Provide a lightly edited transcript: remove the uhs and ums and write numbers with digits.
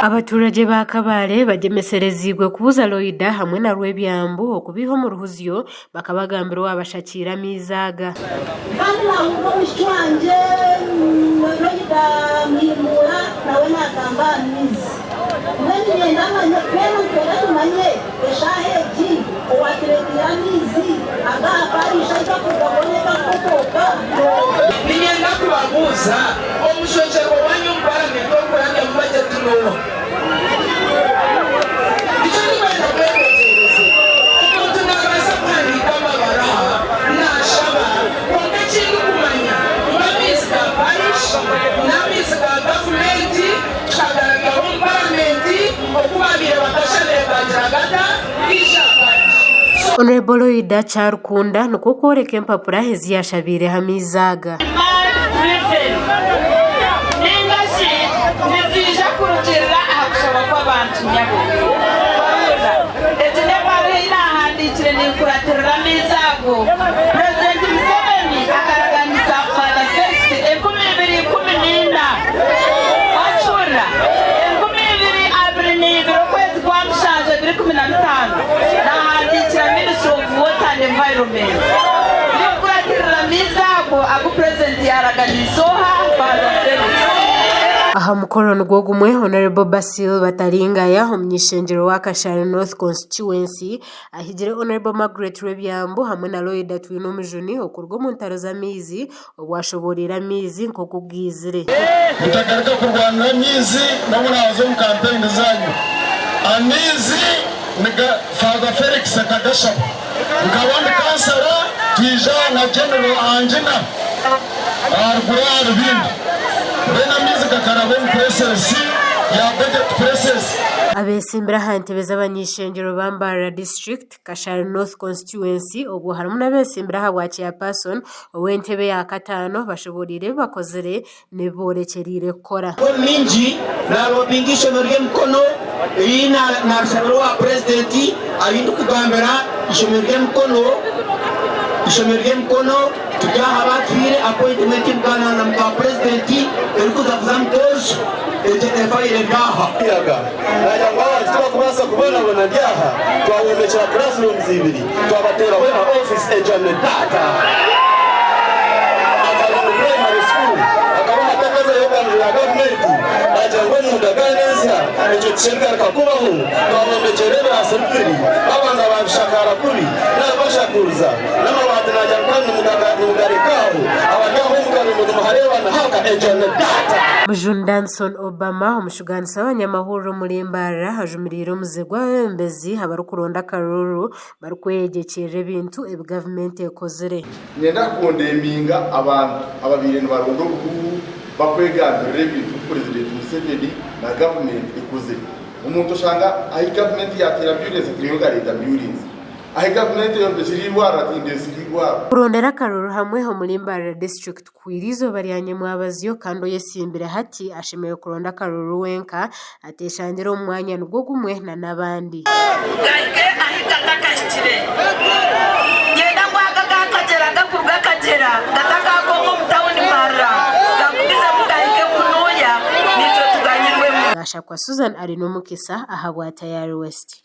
Abaturage ba Kabale bagemeserezibwe kubuza Loida hamwe na Rwebyambu okubiho mu ruhuzyo bakabagambira wabashakira mizaga kandi nawo mushwanje Loida mwimura nawe nakamba mizi mwene ndamanye kwenu kwera tumanye eshaheji owakiregira mizi agabarisha cyakugaboneka kutoka ninyenda kubabuza omushojero wanyu mbaramento kuranye mbaje tuno Honorable Loida Charukunda nuko koreka empapura heziyashabire hamizaga nizija kurukirira ahakushaba kw'abantu nyabo ete nebare inahandikire nikuratirira mizago President Museveni akaraganiza Father Felix 2014 wachura 2022 kwezi kwa Mushanjo 2015 nahandikira Ministry of Water and Environment nikuratirira mizago agu President yaraganizoha Father Felix. Aha mukorano gwo gumwe Honorable Basil Bataringaya omnyishengero wa Kashari North Constituency ahigire Honorable Margaret Rwebyambu hamwe na Loida Twino Mujuni okurwo mu ntaro za mizi obwashoborera mizi nko kubwizire mutakarika kurwanira mizi nabona abazo mu campaign zanyu amizi niga Father Felix Kagasha ngabandi kansara twija na General Angina argura rubindi abesimbira hantebe z'abanyishengero bambara district Kashari North Constituency obwo harimo n'abesimbira habwakiya person owentebe ya katano bashoborire bakozere neborekerire kora minji na robingisho norye mkono ina na shabiro wa president abindu kugambira ishomerye mkono tujaha batwire appointment bwana na mka president elikuza kuzamtosh ejenefaire gaha yaga najangwa tuba kubasa kubona bona ndyaha twawomekera classrooms ibiri twabatera we office agent data akaba primary school akaba atakaza yoganira government najangwa mudaganeza ejo tshengara kakubaho twawomekera basirikiri abanza babishakara kuri nabashakuruza n'amabandi najangwa mugarekaho abanyaho mugarumwe muhareba na haka agent data Mujundanson Obama omushuganisa abanyamahoro muri Mbara hajumiriro muzegwa wembezi habarukuronda karuru barukwegekere ibintu government ekozere nyenda kondeminga abantu ababire barundo bwo bakwegambira ibintu President Museveni na government ikoze umuntu ushanga ahi government yatera violence kriyoga leta violence ahi government yondeshiriwa ratindesirwa kurondera karuru hamwe ho muri Mbara district kwirizo bariyanye mwabaziyo kando yesimbire hati ashemeye kuronda karuru wenka ateshangira umwanya nubwo gumwe na nabandi gaike ahita takashitire ngenda ngwaga kakagera gakurwa kagera gataka ko mu town Mbara gakubiza mugaike kunuya nico tuganyirwemo gashakwa Susan ari no mukisa ahabwa Tayari West.